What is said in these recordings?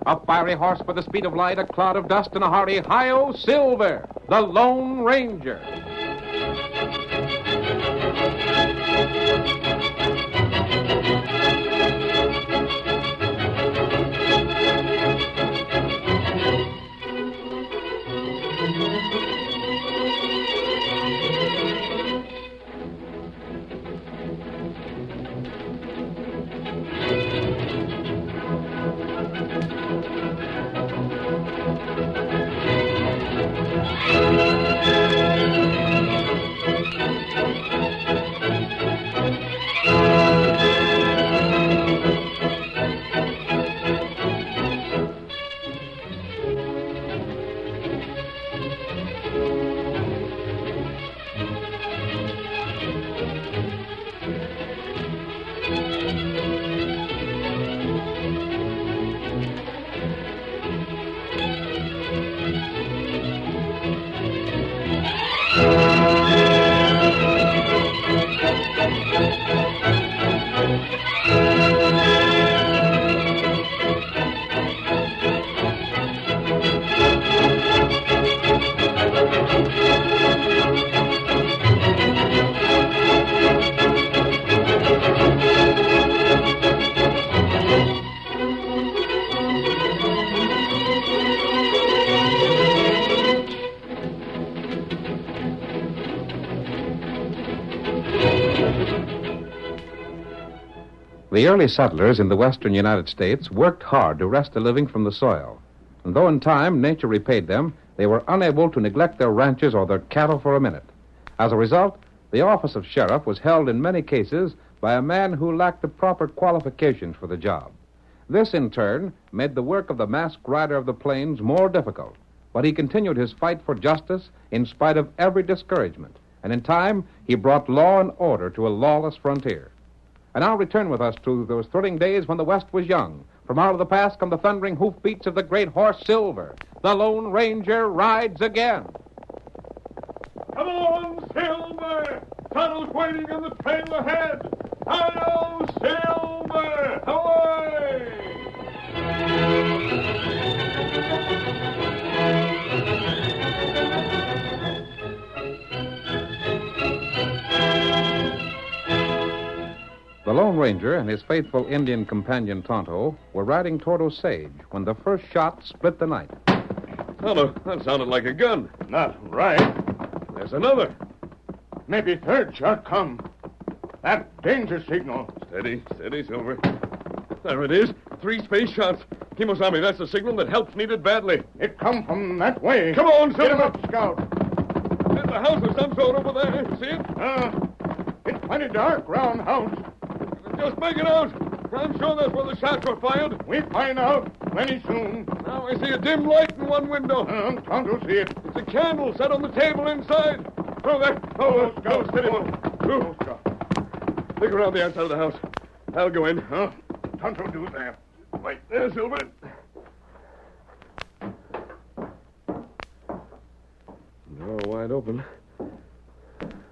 A fiery horse with the speed of light, a cloud of dust, and a hearty hi-yo Silver, the Lone Ranger. The early settlers in the western United States worked hard to wrest a living from the soil. And though in time nature repaid them, they were unable to neglect their ranches or their cattle for a minute. As a result, the office of sheriff was held in many cases by a man who lacked the proper qualifications for the job. This, in turn, made the work of the masked rider of the plains more difficult. But he continued his fight for justice in spite of every discouragement. And in time, he brought law and order to a lawless frontier. And now return with us to those thrilling days when the West was young. From out of the past come the thundering hoofbeats of the great horse Silver. The Lone Ranger rides again. Come on, Silver! Tunnel's waiting in the trail ahead. Hi-yo, Silver! Away! The Lone Ranger and his faithful Indian companion Tonto were riding toward Osage when the first shot split the night. Tonto, that sounded like a gun. Not right. There's another. Maybe third shot come. That danger signal. Steady, Silver. There it is. 3 space shots. Kimosabe, that's the signal that help's needed badly. It come from that way. Come on, Silver. Get him up, Scout. There's a house of some sort over there. See it? It's plenty dark, round house. Just make it out. I'm sure that's where the shots were fired. We find out plenty soon. Now I see a dim light in one window. Tonto see it. It's a candle set on the table inside. Throw there. Oh, go, steady. Move. Look around the outside of the house. I'll go in. Tonto do there. Right there, Silver. Door wide open.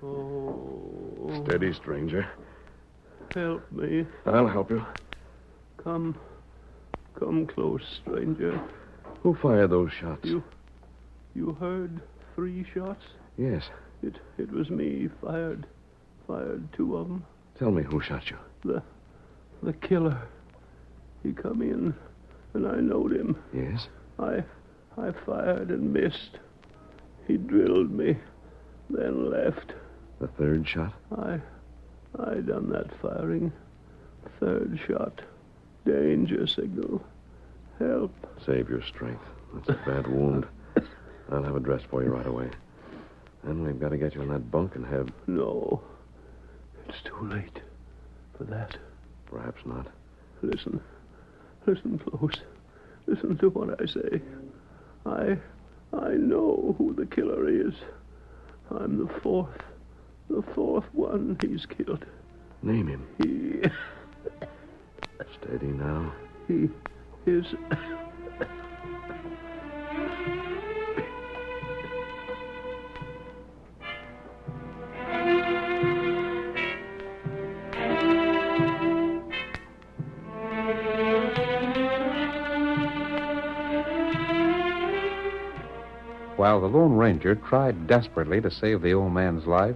Oh. Steady, stranger. Help me. I'll help you. Come close, stranger. Who fired those shots? You heard 3 shots? Yes. It was me. Fired 2 of them. Tell me who shot you. The killer. He come in, and I knowed him. Yes? I fired and missed. He drilled me, then left. The third shot? I done that firing. 3rd shot. Danger signal. Help. Save your strength. That's a bad wound. I'll have it dressed for you right away. Then we've got to get you in that bunk and have... No. It's too late for that. Perhaps not. Listen close. Listen to what I say. I know who the killer is. I'm the fourth one he's killed. Name him. He... Steady now. He is... While the Lone Ranger tried desperately to save the old man's life,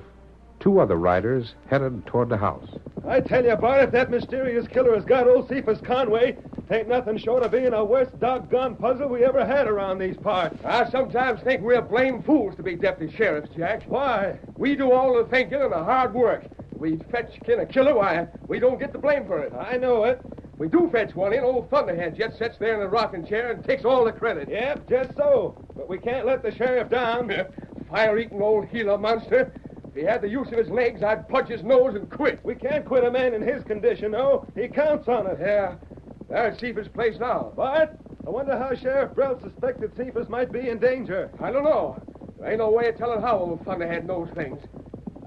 two other riders headed toward the house. I tell you, Bart, if that mysterious killer has got old Cephas Conway, ain't nothing short of being the worst doggone puzzle we ever had around these parts. I sometimes think we're blame fools to be deputy sheriffs, Jack. Why? We do all the thinking and the hard work. We fetch a killer, why, we don't get the blame for it. I know it. We do fetch one in, old Thunderhead just sits there in a rocking chair and takes all the credit. Yep, just so. But we can't let the sheriff down. Fire-eating old Gila monster. If he had the use of his legs, I'd punch his nose and quit. We can't quit a man in his condition, no. He counts on us. Yeah. There's Cephas' place now. Bart, I wonder how Sheriff Brell suspected Cephas might be in danger. I don't know. There ain't no way of telling how old Thunderhead knows things.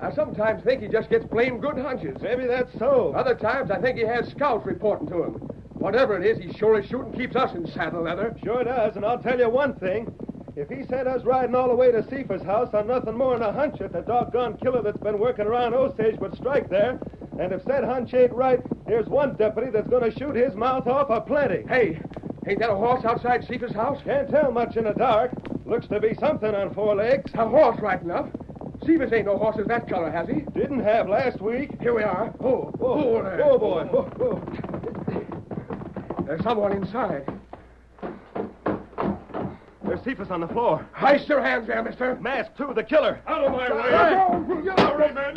I sometimes think he just gets blamed good hunches. Maybe that's so. Other times, I think he has scouts reporting to him. Whatever it is, he sure is shooting keeps us in saddle leather. Sure does, and I'll tell you one thing. If he sent us riding all the way to Cephas' house on nothing more than a hunch that the doggone killer that's been working around Osage would strike there, and if said hunch ain't right, here's one deputy that's going to shoot his mouth off aplenty. Hey, ain't that a horse outside Cephas' house? Can't tell much in the dark. Looks to be something on four legs. A horse, right enough. Cephas ain't no horse of that color, has he? Didn't have last week. Here we are. Oh, there. Oh, boy. Oh. There's someone inside. There's Cephas on the floor. Heist your hands there, mister. Mask, too, the killer. Out of my way. All right, man.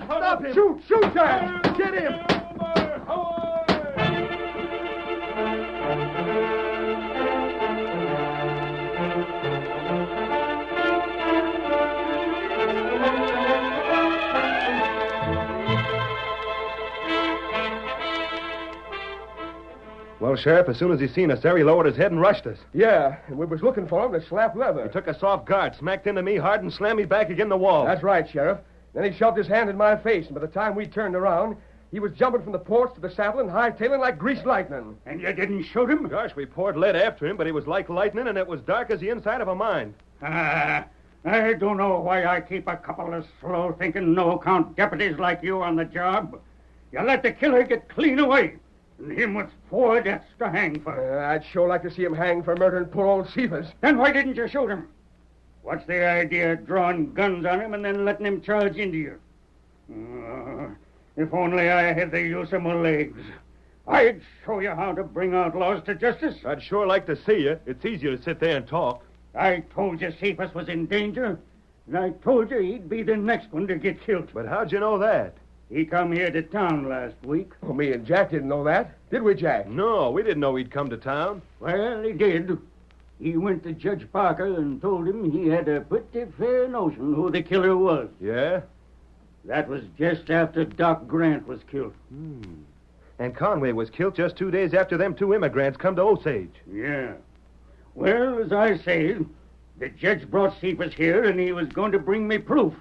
Stop him. Shoot, Jack. Get him. Well, Sheriff, as soon as he seen us there, he lowered his head and rushed us. Yeah, and we was looking for him to slap leather. He took us off guard, smacked into me hard, and slammed me back against the wall. That's right, Sheriff. Then he shoved his hand in my face, and by the time we turned around, he was jumping from the porch to the saddle and hightailing like greased lightning. And you didn't shoot him? Gosh, we poured lead after him, but he was like lightning, and it was dark as the inside of a mine. I don't know why I keep a couple of slow-thinking, no-account deputies like you on the job. You let the killer get clean away, and him with 4 deaths to hang for. I'd sure like to see him hang for murdering poor old Cephas. Then why didn't you shoot him? What's the idea of drawing guns on him and then letting him charge into you? If only I had the use of my legs. I'd show you how to bring outlaws to justice. I'd sure like to see you. It's easier to sit there and talk. I told you Cephas was in danger, and I told you he'd be the next one to get killed. But how'd you know that? He come here to town last week. Oh, me and Jack didn't know that. Did we, Jack? No, we didn't know he'd come to town. Well, he did. He went to Judge Parker and told him he had a pretty fair notion who the killer was. Yeah? That was just after Doc Grant was killed. And Conway was killed just 2 days after them 2 immigrants come to Osage. Yeah. Well, as I say, the judge brought Cephas here, and he was going to bring me proof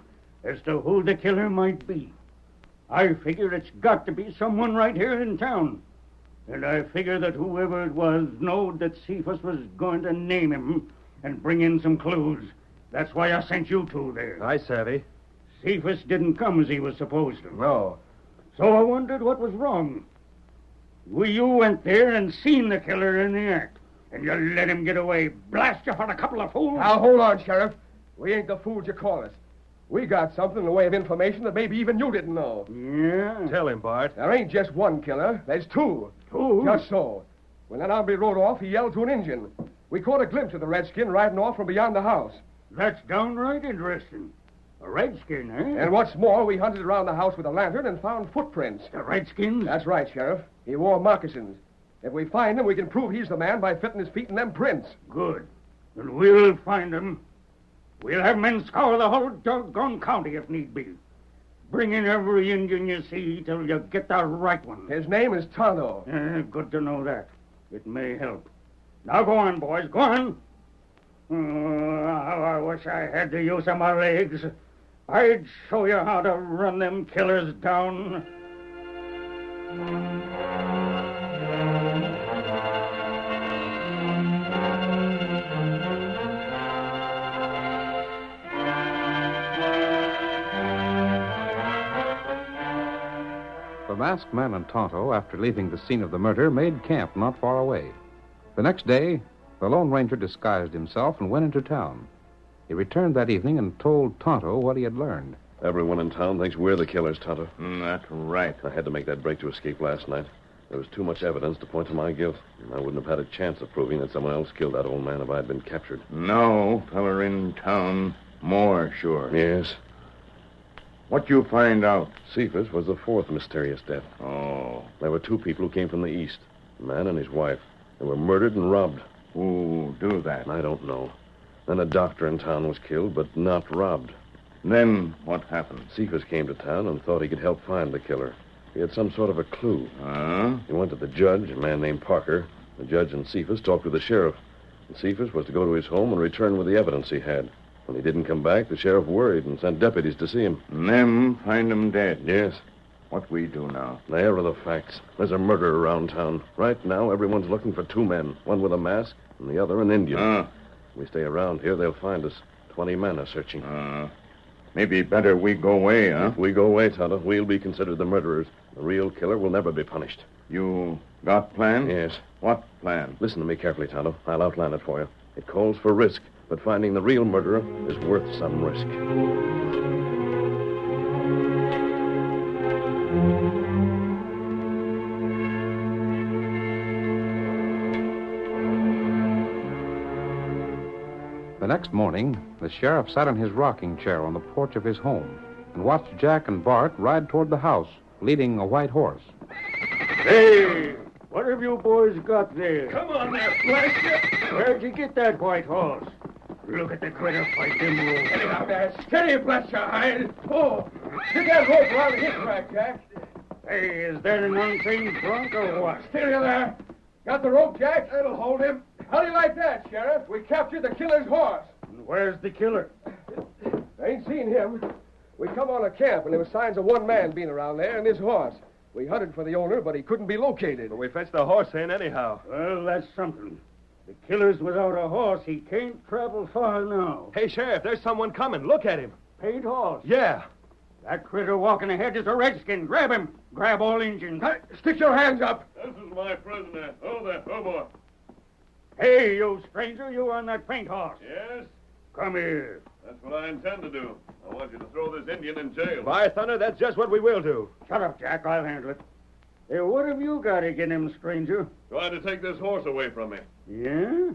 as to who the killer might be. I figure it's got to be someone right here in town. And I figure that whoever it was knowed that Cephas was going to name him and bring in some clues. That's why I sent you 2 there. I savvy. Cephas didn't come as he was supposed to. No. So I wondered what was wrong. You went there and seen the killer in the act, and you let him get away. Blast you for a couple of fools. Now, hold on, Sheriff. We ain't the fools you call us. We got something in the way of information that maybe even you didn't know. Yeah? Tell him, Bart. There ain't just one killer. There's 2. 2? Just so. When that hombre rode off, he yelled to an Injun. We caught a glimpse of the redskin riding off from beyond the house. That's downright interesting. A redskin, eh? And what's more, we hunted around the house with a lantern and found footprints. The redskins? That's right, Sheriff. He wore moccasins. If we find him, we can prove he's the man by fitting his feet in them prints. Good. And we'll find him. We'll have men scour the whole doggone county if need be. Bring in every Indian you see till you get the right one. His name is Tonto. Good to know that. It may help. Now go on, boys. Go on. How I wish I had the use of my legs. I'd show you how to run them killers down. The masked man and Tonto, after leaving the scene of the murder, made camp not far away. The next day, the Lone Ranger disguised himself and went into town. He returned that evening and told Tonto what he had learned. Everyone in town thinks we're the killers, Tonto. That's right. I had to make that break to escape last night. There was too much evidence to point to my guilt. I wouldn't have had a chance of proving that someone else killed that old man if I had been captured. No feller in town more sure. Yes. What you find out? Cephas was the fourth mysterious death. Oh. There were two people who came from the east, a man and his wife. They were murdered and robbed. Who do that? I don't know. Then a doctor in town was killed, but not robbed. Then what happened? Cephas came to town and thought he could help find the killer. He had some sort of a clue. Huh? He went to the judge, a man named Parker. The judge and Cephas talked with the sheriff. And Cephas was to go to his home and return with the evidence he had. When he didn't come back, the sheriff worried and sent deputies to see him. And them find him dead. Yes. What we do now? There are the facts. There's a murder around town. Right now, everyone's looking for two men. One with a mask and the other an Indian. If we stay around here, they'll find us. 20 men are searching. Maybe better we go away, huh? If we go away, Tonto, we'll be considered the murderers. The real killer will never be punished. You got plan? Yes. What plan? Listen to me carefully, Tonto. I'll outline it for you. It calls for risk, but finding the real murderer is worth some risk. The next morning, the sheriff sat in his rocking chair on the porch of his home and watched Jack and Bart ride toward the house, leading a white horse. Hey, what have you boys got there? Come on there, blast you. Where'd you get that white horse? Look at the critter fight them ropes. Get out there. Steady, blast your hide. Oh, get that rope around his neck, Jack. Hey, is that an untrained drunk or what? Steady there. Got the rope, Jack? That'll hold him. How do you like that, Sheriff? We captured the killer's horse. And where's the killer? I ain't seen him. We come on a camp, and there were signs of one man being around there and his horse. We hunted for the owner, but he couldn't be located. But we fetched the horse in anyhow. Well, that's something. The killer's without a horse. He can't travel far now. Hey, Sheriff, there's someone coming. Look at him. Paid horse. Yeah. That critter walking ahead is a redskin. Grab him. Grab all Injuns. Hey, stick your hands up. This is my prisoner. Oh, there. Oh, boy. Hey, you stranger, you on that paint horse. Yes? Come here. That's what I intend to do. I want you to throw this Indian in jail. By thunder, that's just what we will do. Shut up, Jack. I'll handle it. Hey, what have you got against him, stranger? Trying to take this horse away from me. Yeah?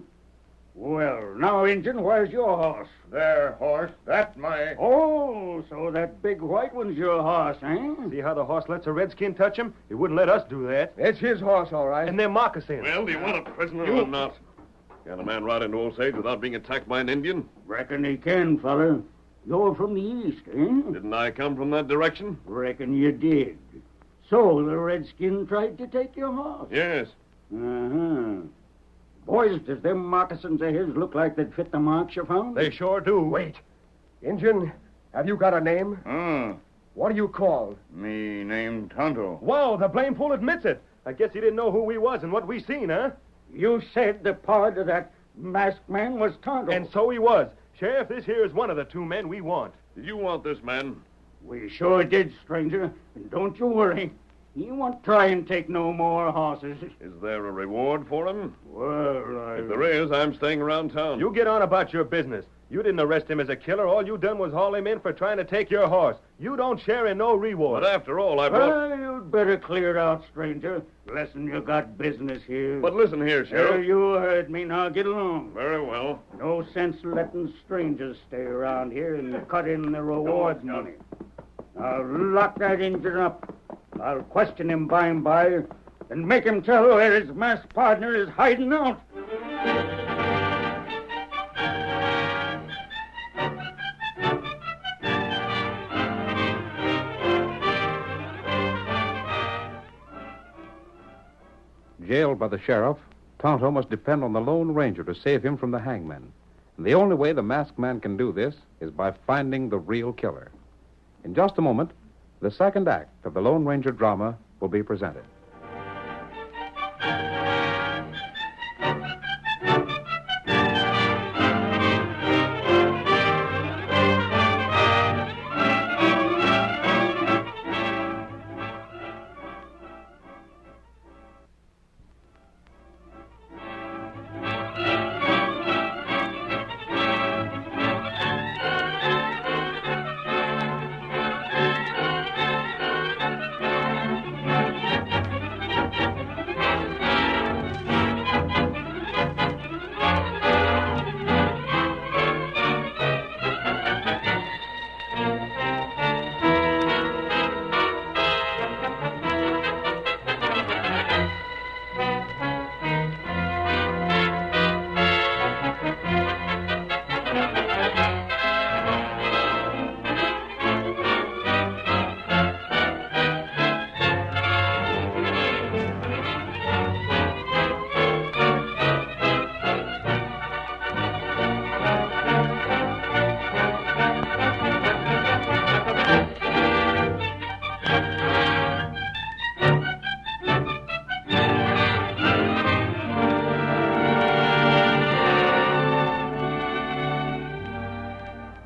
Well, now, Injun, where's your horse? There, horse. That's my... Oh, so that big white one's your horse, eh? See how the horse lets a redskin touch him? He wouldn't let us do that. It's his horse, all right. And they're moccasins. Well, do you want a prisoner or not? Can a man ride into Osage without being attacked by an Indian? Reckon he can, fella. You're from the east, eh? Didn't I come from that direction? Reckon you did. So the redskin tried to take your horse? Yes. Uh-huh. Boys, does them moccasins of his look like they'd fit the marks you found? They sure do. Wait. Injun, have you got a name? What are you called? Me name Tonto. Wow, the blame fool admits it. I guess he didn't know who we was and what we seen, huh? You said the part of that masked man was Tonto. And so he was. Sheriff, this here is one of the two men we want. Did you want this man? We sure did, stranger. And don't you worry. He won't try and take no more horses. Is there a reward for him? Well, If there is, I'm staying around town. You get on about your business. You didn't arrest him as a killer. All you done was haul him in for trying to take your horse. You don't share in no reward. But after all, I brought... Well, you'd better clear out, stranger. Lesson you got business here. But listen here, Sheriff. You heard me. Now get along. Very well. No sense letting strangers stay around here and cut in the reward money. Now lock that Injun up. I'll question him by and by and make him tell where his masked partner is hiding out. Jailed by the sheriff, Tonto must depend on the Lone Ranger to save him from the hangman. And the only way the masked man can do this is by finding the real killer. In just a moment, the second act of the Lone Ranger drama will be presented.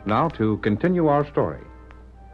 Now, to continue our story.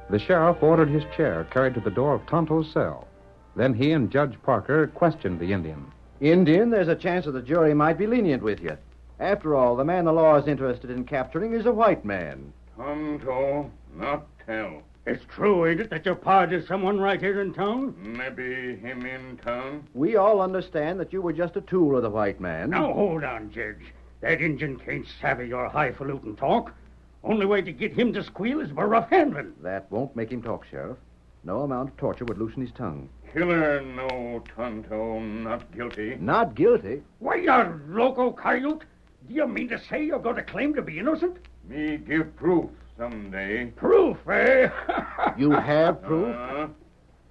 The sheriff ordered his chair carried to the door of Tonto's cell. Then he and Judge Parker questioned the Indian. Indian, there's a chance that the jury might be lenient with you. After all, the man the law is interested in capturing is a white man. Tonto, not tell. It's true, ain't it, that your pard is someone right here in town? Maybe him in town. We all understand that you were just a tool of the white man. Now, hold on, Judge. That Injun can't savvy your highfalutin talk. Only way to get him to squeal is by rough handling. That won't make him talk, Sheriff. No amount of torture would loosen his tongue. Killer no, Tonto, not guilty. Not guilty? Why, you loco coyote. Do you mean to say you're going to claim to be innocent? Me give proof someday. Proof, eh? You have proof?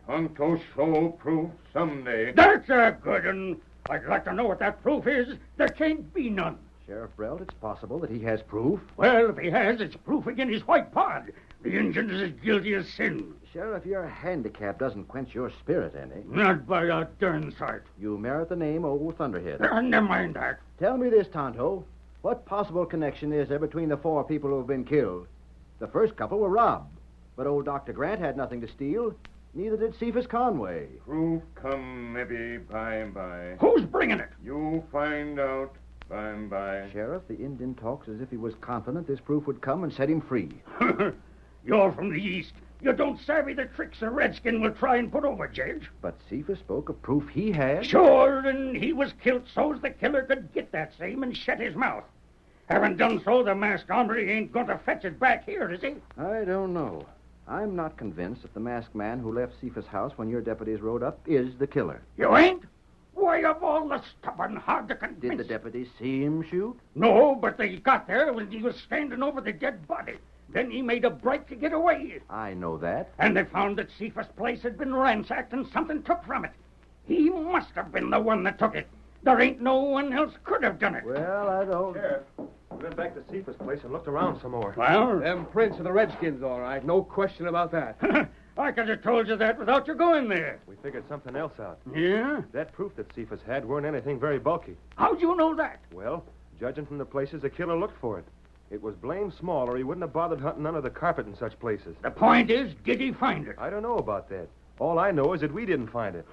Tonto show proof someday. That's a good one. I'd like to know what that proof is. There can't be none. Sheriff Brelt, it's possible that he has proof. Well, if he has, it's proof against his white pard. The Injun is as guilty as sin. Sheriff, your handicap doesn't quench your spirit any. Not by a darn sight. You merit the name Old Thunderhead. Never mind that. Tell me this, Tonto. What possible connection is there between the 4 people who have been killed? The first couple were robbed, but old Dr. Grant had nothing to steal. Neither did Cephas Conway. Proof come maybe by and by. Who's bringing it? You find out by and by. Sheriff, the Indian talks as if he was confident this proof would come and set him free. You're from the East. You don't savvy the tricks a redskin will try and put over, Judge. But Cephas spoke of proof he had. Sure, and he was killed so's the killer could get that same and shut his mouth. Having done so, the masked hombre ain't going to fetch it back here, is he? I don't know. I'm not convinced that the masked man who left Cephas' house when your deputies rode up is the killer. You ain't? Why, of all the stubborn, hard to convince... Did the deputies see him shoot? No, but they got there when he was standing over the dead body. Then he made a break to get away. I know that. And they found that Cephas' place had been ransacked and something took from it. He must have been the one that took it. There ain't no one else could have done it. Well, I don't... Sheriff, we went back to Cephas' place and looked around some more. Well? Them prints of the Redskins, all right. No question about that. I could have told you that without you going there. We figured something else out. Yeah? That proof that Cephas had weren't anything very bulky. How'd you know that? Well, judging from the places the killer looked for it. It was blamed small, or he wouldn't have bothered hunting under the carpet in such places. The point is, did he find it? I don't know about that. All I know is that we didn't find it.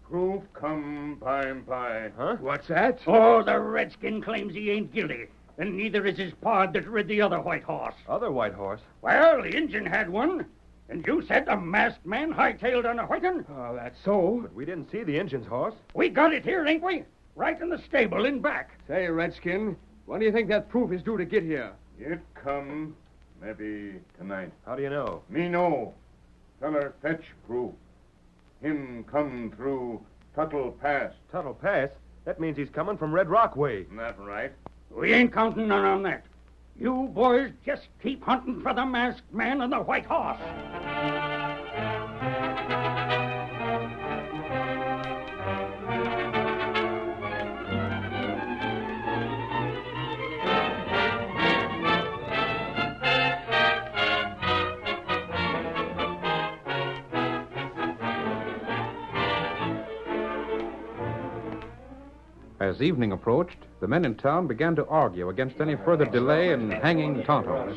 Proof come by and by. Huh? What's that? Oh, the redskin claims he ain't guilty. And neither is his pard that rid the other white horse. Other white horse? Well, the Injun had one. And you said the masked man hightailed on a white one? Oh, that's so. But we didn't see the Injun's horse. We got it here, ain't we? Right in the stable in back. Say, Redskin, when do you think that proof is due to get here? It come maybe tonight. How do you know? Me know. Feller fetch proof. Him come through Tuttle Pass. Tuttle Pass? That means he's coming from Red Rock way. That right? We ain't counting none on that. You boys just keep hunting for the masked man and the white horse. As evening approached, the men in town began to argue against any further delay in hanging Tontos.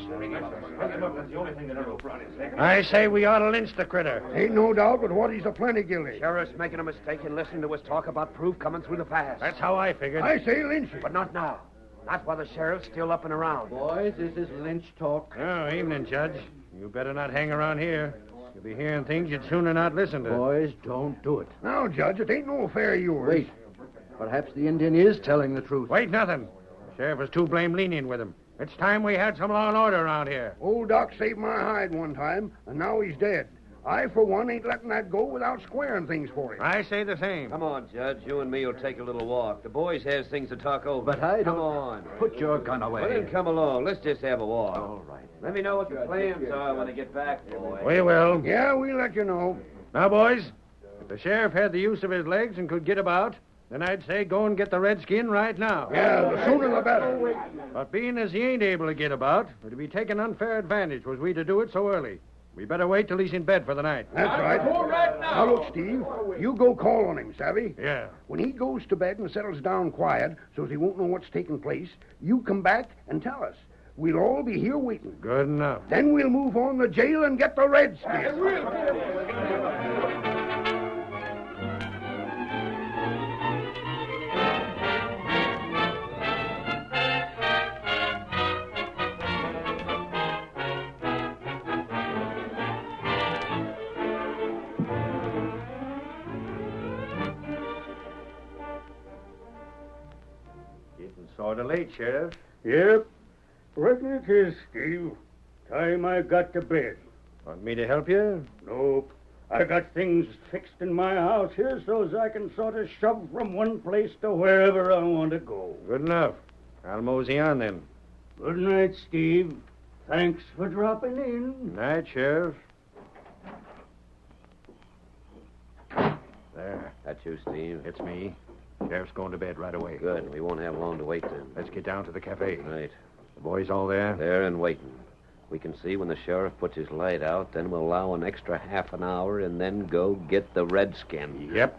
I say we ought to lynch the critter. Ain't no doubt but what he's a plenty guilty. Sheriff's making a mistake in listening to his talk about proof coming through the pass. That's how I figured. I say lynch him. But not now. Not while the sheriff's still up and around. Boys, this is lynch talk. Oh, evening, Judge. You better not hang around here. You'll be hearing things you'd sooner not listen to. Boys, don't do it. Now, Judge, it ain't no affair of yours. Wait. Perhaps the Indian is telling the truth. Wait, nothing. The sheriff was too blame lenient with him. It's time we had some law and order around here. Old Doc saved my hide one time, and now he's dead. I, for one, ain't letting that go without squaring things for him. I say the same. Come on, Judge. You and me will take a little walk. The boys has things to talk over. But I don't... Come on. Put your gun away. Well, then come along. Let's just have a walk. All right. Let me know what your plans are when I get back, boy. We will. Yeah, we'll let you know. Now, boys, if the sheriff had the use of his legs and could get about, then I'd say go and get the redskin right now. Yeah, the sooner the better. But being as he ain't able to get about, it'd be taking unfair advantage was we to do it so early. We better wait till he's in bed for the night. That's right. Now, look, Steve, you go call on him, savvy? Yeah. When he goes to bed and settles down quiet so he won't know what's taking place, you come back and tell us. We'll all be here waiting. Good enough. Then we'll move on to jail and get the Redskins. Getting sort of late, Sheriff. Yep. Reckon it is, Steve. Time I got to bed. Want me to help you? Nope. I got things fixed in my house here so's I can sort of shove from one place to wherever I want to go. Good enough. I'll mosey on then. Good night, Steve. Thanks for dropping in. Night, Sheriff. There. That's you, Steve. It's me. Sheriff's going to bed right away. Good. We won't have long to wait then. Let's get down to the cafe. Right. The boys all there? There and waiting. We can see when the sheriff puts his light out, then we'll allow an extra half an hour and then go get the Redskin. Yep.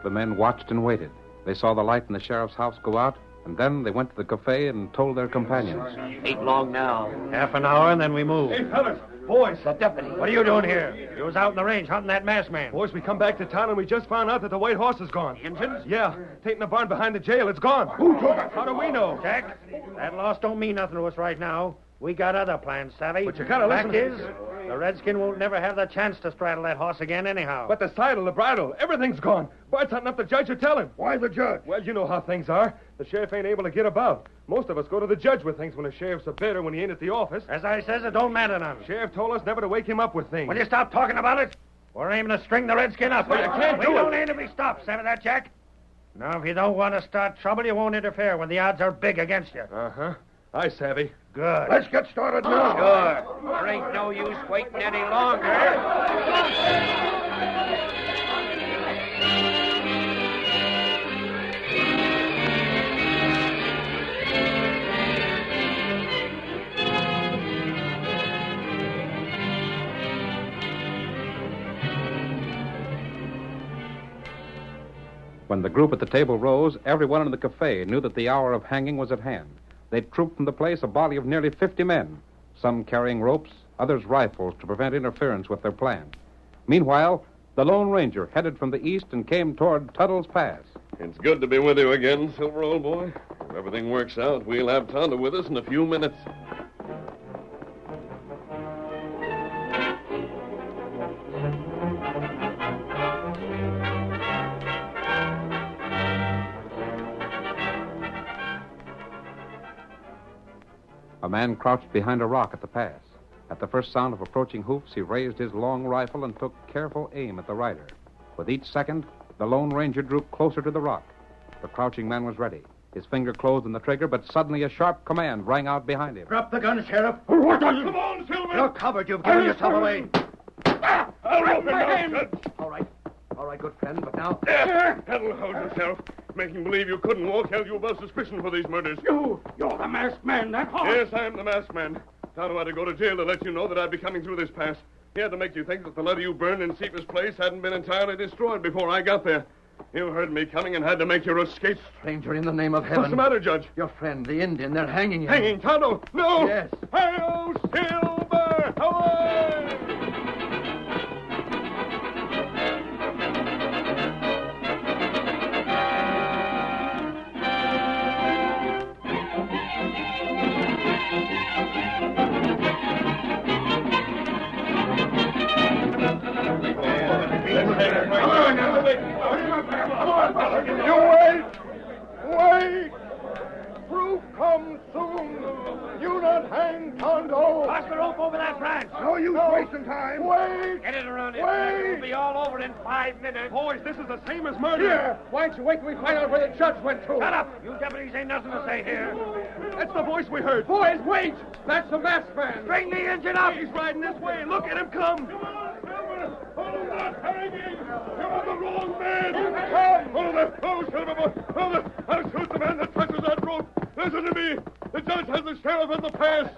The men watched and waited. They saw the light in the sheriff's house go out, and then they went to the cafe and told their companions. Ain't long now. Half an hour, and then we move. Hey, fellas, boys. The deputy. What are you doing here? You was out in the range hunting that masked man. Boys, we come back to town and we just found out that the White Horse is gone. Injuns? Yeah, taken in the barn behind the jail. It's gone. Who took it? How do we know? Jack, that loss don't mean nothing to us right now. We got other plans, savvy. But you gotta Fact listen. is, the Redskin won't never have the chance to straddle that horse again anyhow. But the saddle, the bridle, everything's gone. Bart's hunting up the judge to tell him. Why the judge? Well, you know how things are. The sheriff ain't able to get about. Most of us go to the judge with things when the sheriff's a bit or when he ain't at the office. As I says, it don't matter none. Sheriff told us never to wake him up with things. Will you stop talking about it? We're aiming to string the Redskin up. Well, you can't do We it. don't aim to be stopped, savvy that, Jack? Now, if you don't want to start trouble, you won't interfere when the odds are big against you. Uh-huh. Aye, savvy. Good. Let's get started now. Sure. There ain't no use waiting any longer. When the group at the table rose, everyone in the cafe knew that the hour of hanging was at hand. They trooped from the place a body of nearly 50 men, some carrying ropes, others rifles to prevent interference with their plan. Meanwhile, the Lone Ranger headed from the east and came toward Tuttle's Pass. It's good to be with you again, Silver, old boy. If everything works out, we'll have Tonda with us in a few minutes. A man crouched behind a rock at the pass. At the first sound of approaching hoofs, he raised his long rifle and took careful aim at the rider. With each second, the Lone Ranger drew closer to the rock. The crouching man was ready. His finger closed on the trigger, but suddenly a sharp command rang out behind him. Drop the gun, Sheriff. What are you? Come on, Silver! You're covered. You've given yourself away. I'll open my All right. All right, good friend, but now... That'll hold you, Sheriff. Making believe you couldn't walk held you above suspicion for these murders. You're the masked man, that horse. Yes, I am the masked man. Tonto had to go to jail to let you know that I'd be coming through this pass. He had to make you think that the letter you burned in Cephas' place hadn't been entirely destroyed before I got there. You heard me coming and had to make your escape. Stranger, in the name of heaven. What's the matter, Judge? Your friend, the Indian, they're hanging him. Hanging Tonto! No! Yes. Hi-yo, Silver! Away! You wait! Wait! Proof comes soon. You not hang Tonto branch. No use wasting time. Wait! Get it around here. Wait! It'll be all over in 5 minutes. Boys, this is the same as murder. Here, why don't you wait till we find out where the judge went to? Shut up! You deputies ain't nothing to say here. That's the voice we heard. Boys, wait! That's the masked man. Bring the engine up! He's riding this way. Look at him come. Hold that hanging! You're on the wrong man! Hold that! Oh, son of a boy! Hold that! I'll shoot the man that touches that rope! Listen to me! The judge has the sheriff in the pass!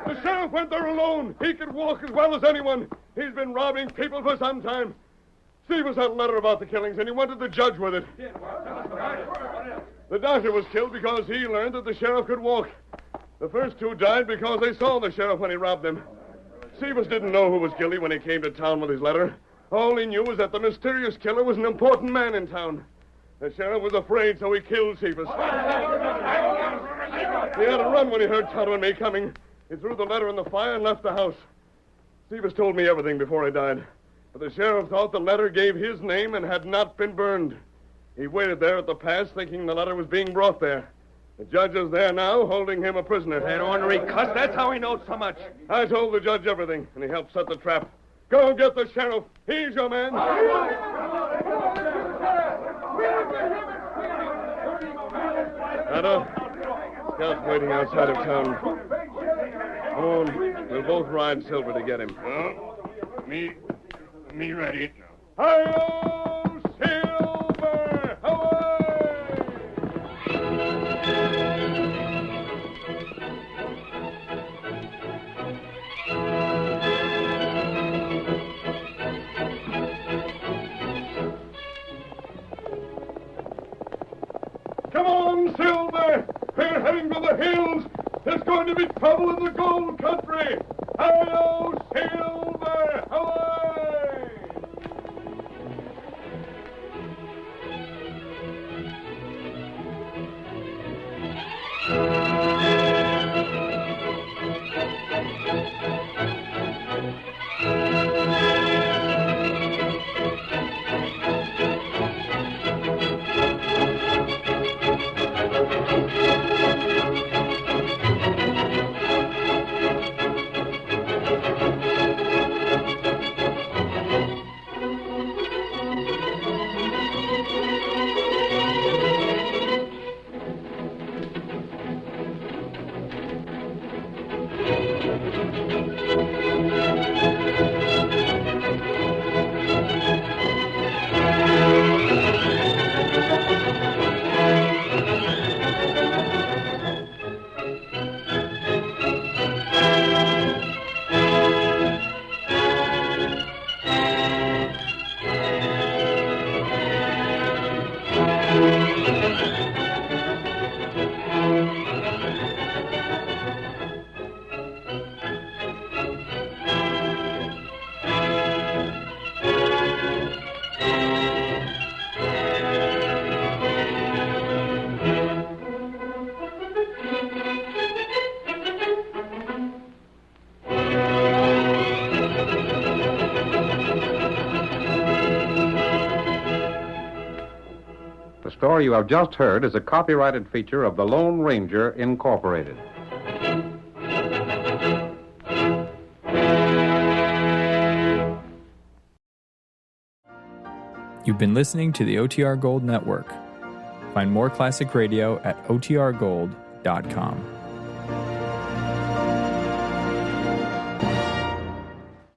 The sheriff went there alone! He could walk as well as anyone! He's been robbing people for some time! Stevens had a letter about the killings, and he wanted the judge with it. The doctor was killed because he learned that the sheriff could walk. The first two died because they saw the sheriff when he robbed them. Stevens didn't know who was guilty when he came to town with his letter. All he knew was that the mysterious killer was an important man in town. The sheriff was afraid, so he killed Cephas. He had to run when he heard Tonto and me coming. He threw the letter in the fire and left the house. Cephas told me everything before he died. But the sheriff thought the letter gave his name and had not been burned. He waited there at the pass thinking the letter was being brought there. The judge is there now, holding him a prisoner. That ornery cuss, that's how he knows so much. I told the judge everything, and he helped set the trap. Go get the sheriff. He's your man. Tonto, Scout's waiting outside of town. Come on, we'll both ride Silver to get him. Me ready. Hi-yo, Silver! Away! Come on, Silver! We're heading for the hills! There's going to be trouble in the gold country! Hi-yo, Silver! Away! The story you have just heard is a copyrighted feature of the Lone Ranger, Incorporated. You've been listening to the OTR Gold Network. Find more classic radio at otrgold.com.